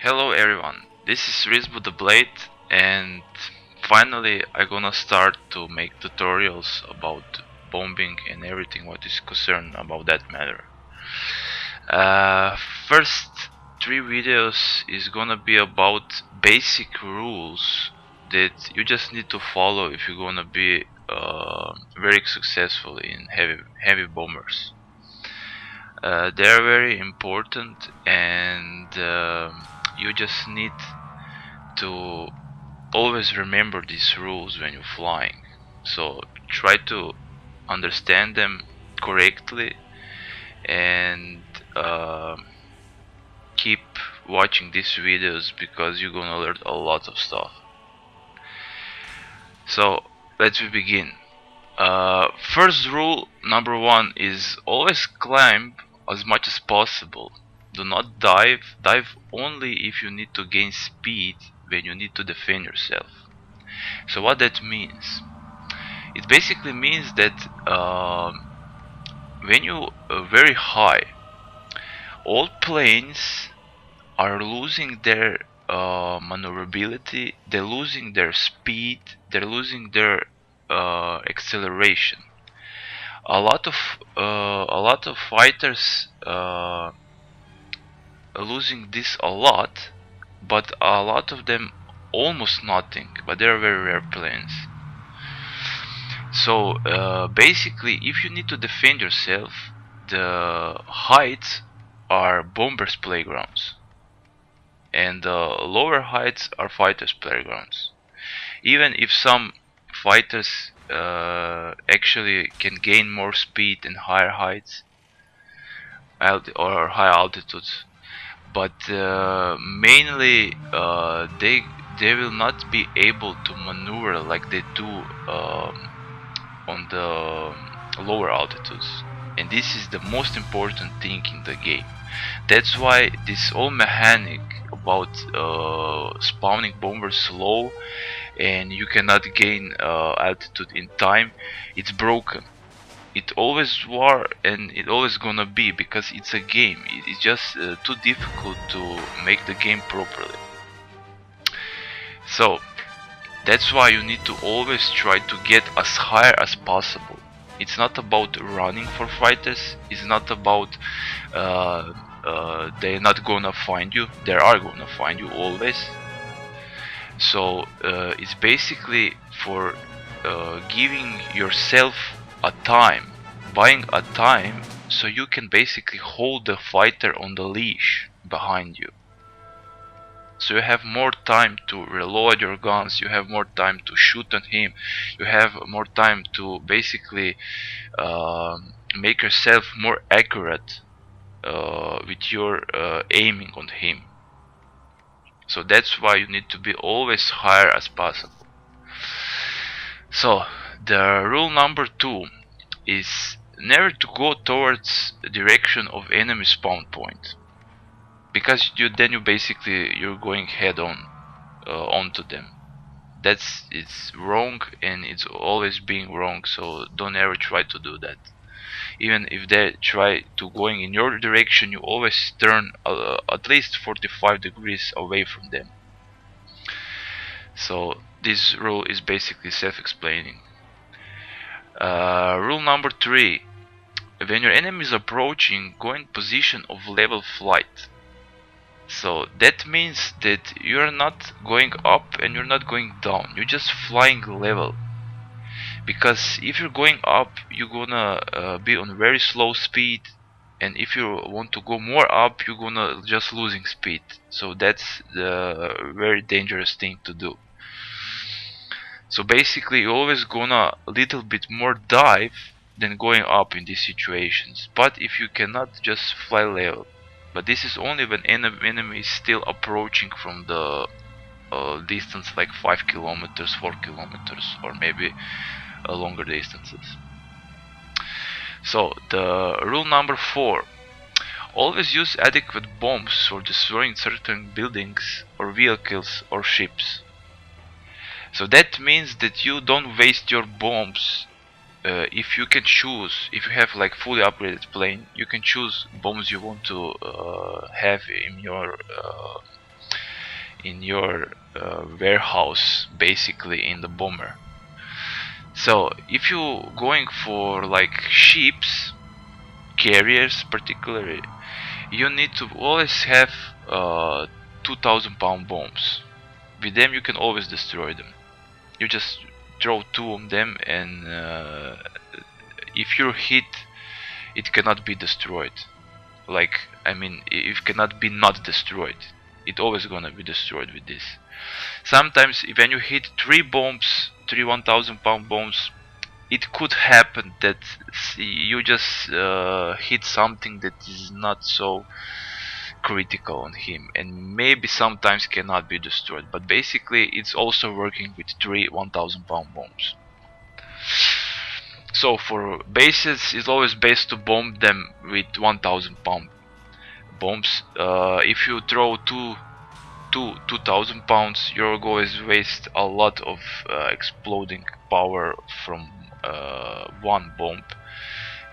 Hello everyone, this is RisboTheBlade, and finally I'm gonna start to make tutorials about bombing and everything what is concerned about that matter. First three videos is gonna be about basic rules that you just need to follow if you're gonna be very successful in heavy bombers. They are very important, and you just need to always remember these rules when you're flying. So try to understand them correctly, and keep watching these videos because you're gonna learn a lot of stuff. So let's begin. First rule number one is always climb as much as possible. Do not dive. Dive only if you need to gain speed when you need to defend yourself. So what that means? It basically means that when you are very high, all planes are losing their maneuverability, they're losing their speed, they're losing their acceleration. A lot of fighters are losing this a lot, but a lot of them almost nothing. But they're very rare planes. So basically, if you need to defend yourself, the heights are bombers' playgrounds, and the lower heights are fighters' playgrounds. Even if some fighters actually can gain more speed in higher heights or high altitudes, but mainly they will not be able to maneuver like they do on the lower altitudes, and this is the most important thing in the game. That's why this whole mechanic about spawning bombers slow and you cannot gain altitude in time, it's broken. It always was, and it always gonna be, because it's a game. It's just too difficult to make the game properly. So that's why you need to always try to get as high as possible. It's not about running for fighters. It's not about they're not gonna find you. They are gonna find you always. So it's basically for giving yourself a time, buying a time, so you can basically hold the fighter on the leash behind you. So you have more time to reload your guns, you have more time to shoot on him, you have more time to basically make yourself more accurate with your aiming on him. So that's why you need to be always higher as possible. So the rule number two is never to go towards the direction of enemy spawn point, because you're basically you're going head on onto them. It's wrong, and it's always being wrong. So don't ever try to do that. Even if they try to going in your direction, you always turn at least 45 degrees away from them. So this rule is basically self-explaining. Rule number three: when your enemy is approaching, go in position of level flight. So that means that you're not going up and you're not going down, you're just flying level. Because if you're going up, you're gonna be on very slow speed, and if you want to go more up, you're gonna just losing speed. So that's the very dangerous thing to do. So basically you're always gonna a little bit more dive than going up in these situations. But if you cannot, just fly level. But this is only when enemy is still approaching from the distance like 5 kilometers, 4 kilometers, or maybe longer distances. So the rule number four: always use adequate bombs for destroying certain buildings or vehicles or ships. So that means that you don't waste your bombs. If you can choose, if you have like fully upgraded plane, you can choose bombs you want to have in your in your warehouse, basically in the bomber. So if you going for like ships, carriers particularly, you need to always have 2000 pound bombs. With them you can always destroy them. You just throw two of them, and if you're hit, it cannot be destroyed. Like, I mean, it cannot be not destroyed. It always gonna be destroyed with this. Sometimes when you hit three bombs, three 1000 pound bombs, it could happen that you just hit something that is not so critical on him, and maybe sometimes cannot be destroyed, but basically it's also working with three 1000 pound bombs. So for bases, it's always best to bomb them with 1000 pound bombs. If you throw two 2000 pounds, you're going to waste a lot of exploding power from one bomb,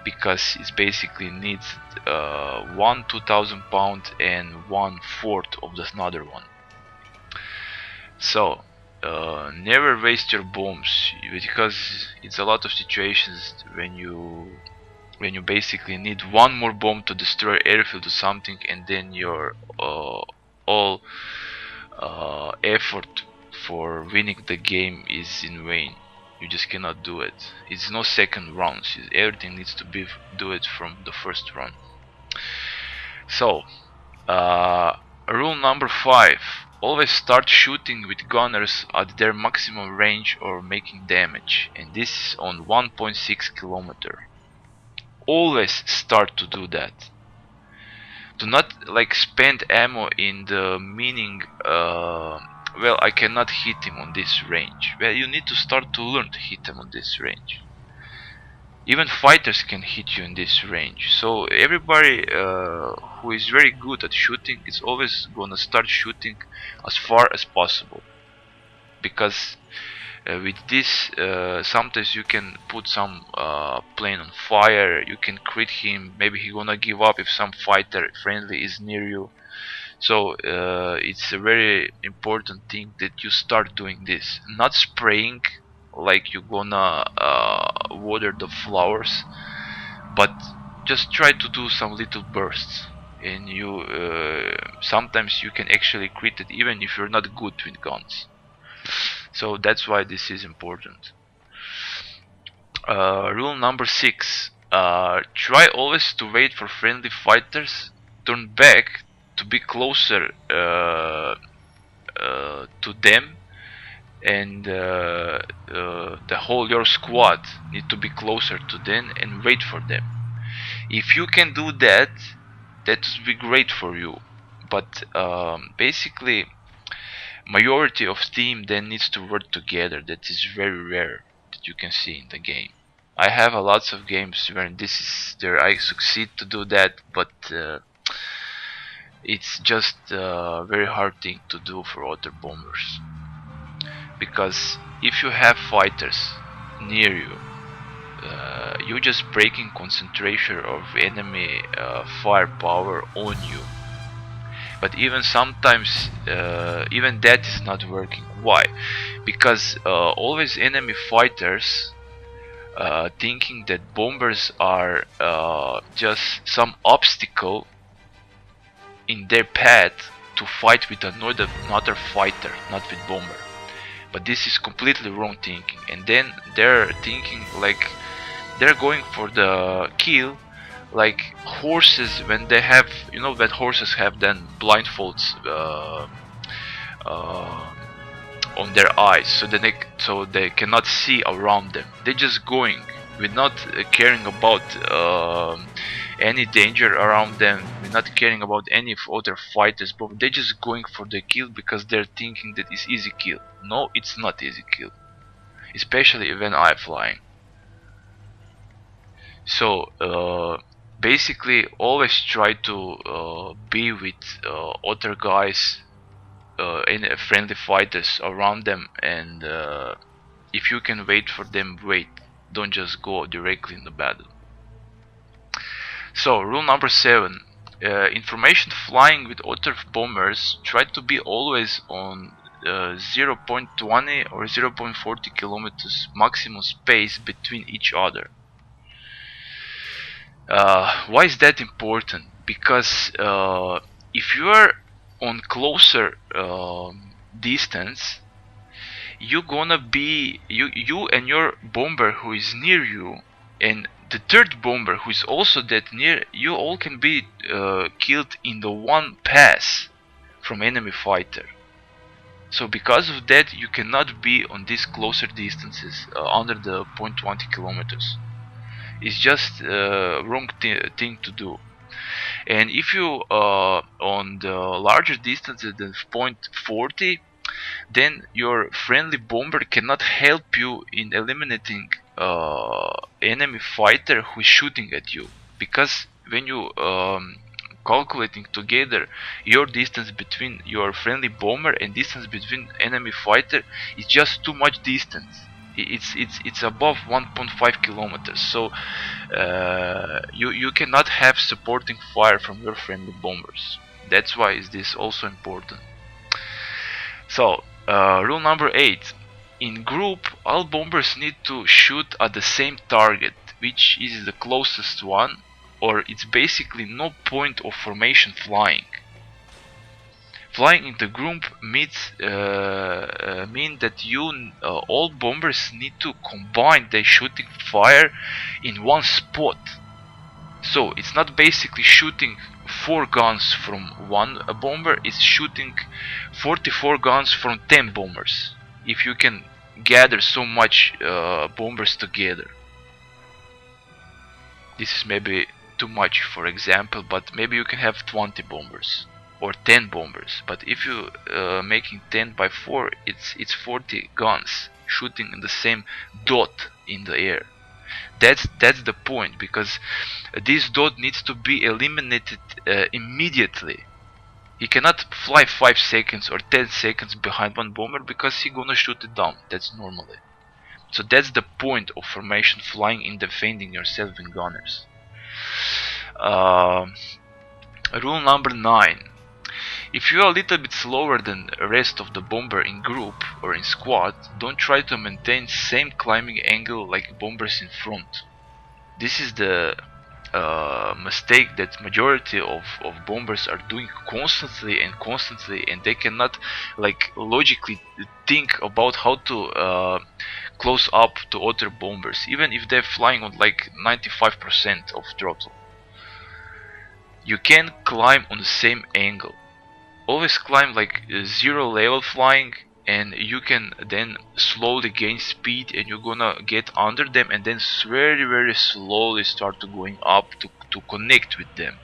because it basically needs one 2000 pound and 1/4 of the another one. So never waste your bombs, because it's a lot of situations when you basically need one more bomb to destroy airfield or something, and then your all effort for winning the game is in vain. You just cannot do it. It's no second rounds. Everything needs to be do it from the first run. So rule number 5: always start shooting with gunners at their maximum range or making damage, and this is on 1.6 kilometer. Always start to do that. Do not like spend ammo in the meaning well, I cannot hit him on this range. Well, you need to start to learn to hit him on this range. Even fighters can hit you in this range. So everybody who is very good at shooting is always gonna start shooting as far as possible, because with this sometimes you can put some plane on fire, you can crit him, maybe he gonna give up if some fighter friendly is near you. So it's a very important thing that you start doing this, not spraying like you're gonna water the flowers, but just try to do some little bursts, and you sometimes you can actually crit it even if you're not good with guns. So that's why this is important. Rule number 6: try always to wait for friendly fighters, turn back to be closer to them, and the whole your squad need to be closer to them and wait for them. If you can do that, that would be great for you, but basically majority of team then needs to work together. That is very rare that you can see in the game. I have a lots of games where this is there I succeed to do that, but it's just a very hard thing to do for other bombers, because if you have fighters near you, you're just breaking concentration of enemy firepower on you. But even sometimes even that is not working. Why? Because always enemy fighters thinking that bombers are just some obstacle in their path to fight with another fighter, not with bomber. But this is completely wrong thinking, and then they're thinking like they're going for the kill, like horses when they have, you know, when horses have then blindfolds on their eyes, so they cannot see around them. They're just going with not caring about any danger around them, with not caring about any other fighters, but they're just going for the kill because they're thinking that it's easy kill. No, it's not easy kill, especially when I'm flying. So basically always try to be with other guys, any friendly fighters around them, and if you can wait for them, wait. Don't just go directly in the battle. So rule number 7: information flying with other bombers, try to be always on 0.20 or 0.40 kilometers maximum space between each other. Why is that important? Because if you are on closer distance, you're gonna be you and your bomber who is near you, and the third bomber who is also that near you, all can be killed in the one pass from enemy fighter. So because of that, you cannot be on these closer distances under the 0.20 kilometers. It's just wrong thing to do. And if you on the larger distances than 0.40, then your friendly bomber cannot help you in eliminating enemy fighter who is shooting at you, because when you calculating together your distance between your friendly bomber and distance between enemy fighter is just too much distance. It's above 1.5 kilometers, so you cannot have supporting fire from your friendly bombers. That's why is this also important. So rule number 8: in group, all bombers need to shoot at the same target, which is the closest one, or it's basically no point of formation flying. Flying in the group means mean that all bombers need to combine their shooting fire in one spot. So it's not basically shooting 4 guns from one bomber, it's shooting 44 guns from 10 bombers, if you can gather so much bombers together. This is maybe too much for example, but maybe you can have 20 bombers or 10 bombers, but if you making 10 by 4, it's 40 guns shooting in the same dot in the air. That's the point, because this dot needs to be eliminated immediately. He cannot fly 5 seconds or 10 seconds behind one bomber, because he gonna shoot it down. That's normally. So that's the point of formation flying in defending yourself in gunners. Rule number 9: if you are a little bit slower than the rest of the bomber in group or in squad, don't try to maintain same climbing angle like bombers in front. This is the mistake that majority of bombers are doing constantly, and they cannot like logically think about how to close up to other bombers, even if they're flying on like 95% of throttle. You can climb on the same angle. Always climb like 0 level flying, and you can then slowly gain speed, and you're gonna get under them, and then very slowly start to going up to connect with them.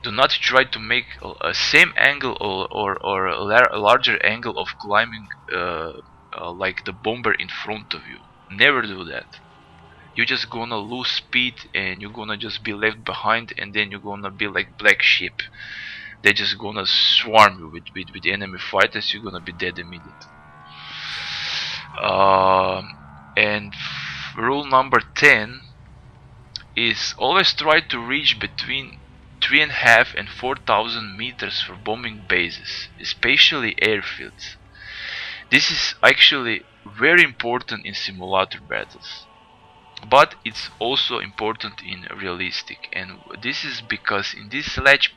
Do not try to make a same angle or a larger angle of climbing like the bomber in front of you. Never do that. You're just gonna lose speed, and you're gonna just be left behind, and then you're gonna be like black sheep. They're just gonna swarm you with enemy fighters. You're gonna be dead immediately. And rule number 10 is always try to reach between 3.5 and 4,000 meters for bombing bases, especially airfields. This is actually very important in simulator battles, but it's also important in realistic, and this is because in this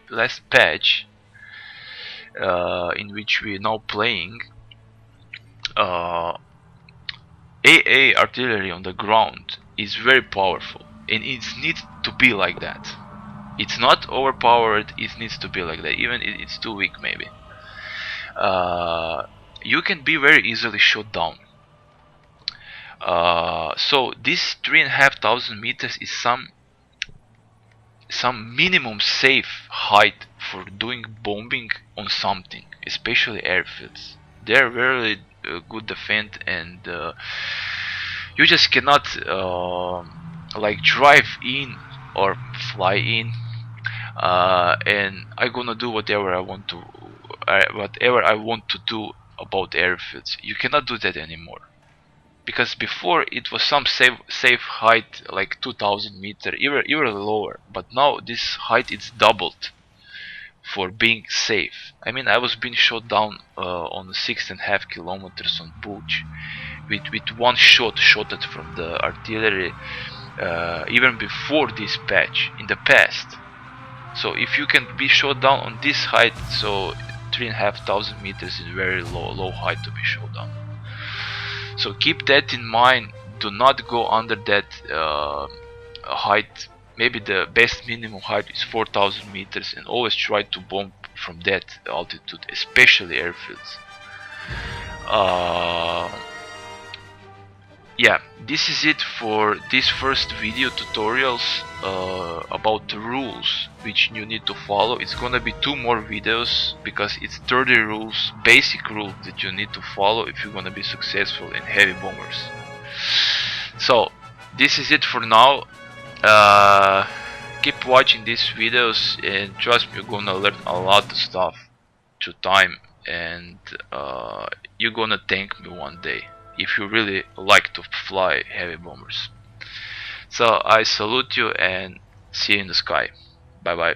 last patch in which we are now playing, AA artillery on the ground is very powerful, and it needs to be like that. It's not overpowered, it needs to be like that, even if it's too weak maybe. You can be very easily shot down. So this 3,500 meters is some minimum safe height for doing bombing on something, especially airfields. They're very good defend, and you just cannot like drive in or fly in and I'm gonna do whatever I want to do about airfields. You cannot do that anymore. because before it was some safe height like 2000 meter, even lower, but now this height is doubled for being safe. I mean, I was being shot down on 6.5 kilometers on Buch with one shot shotted from the artillery, even before this patch in the past. So if you can be shot down on this height, so 3,500 meters is very low height to be shot down. So keep that in mind. Do not go under that height. Maybe the best minimum height is 4,000 meters, and always try to bomb from that altitude, especially airfields. Yeah, this is it for this first video tutorials about the rules which you need to follow. It's gonna be 2 more videos because it's 30 rules, basic rules that you need to follow if you're gonna be successful in heavy bombers. So this is it for now. Keep watching these videos, and trust me, you're gonna learn a lot of stuff through time, and you're gonna thank me one day if you really like to fly heavy bombers. So I salute you and see you in the sky. Bye bye.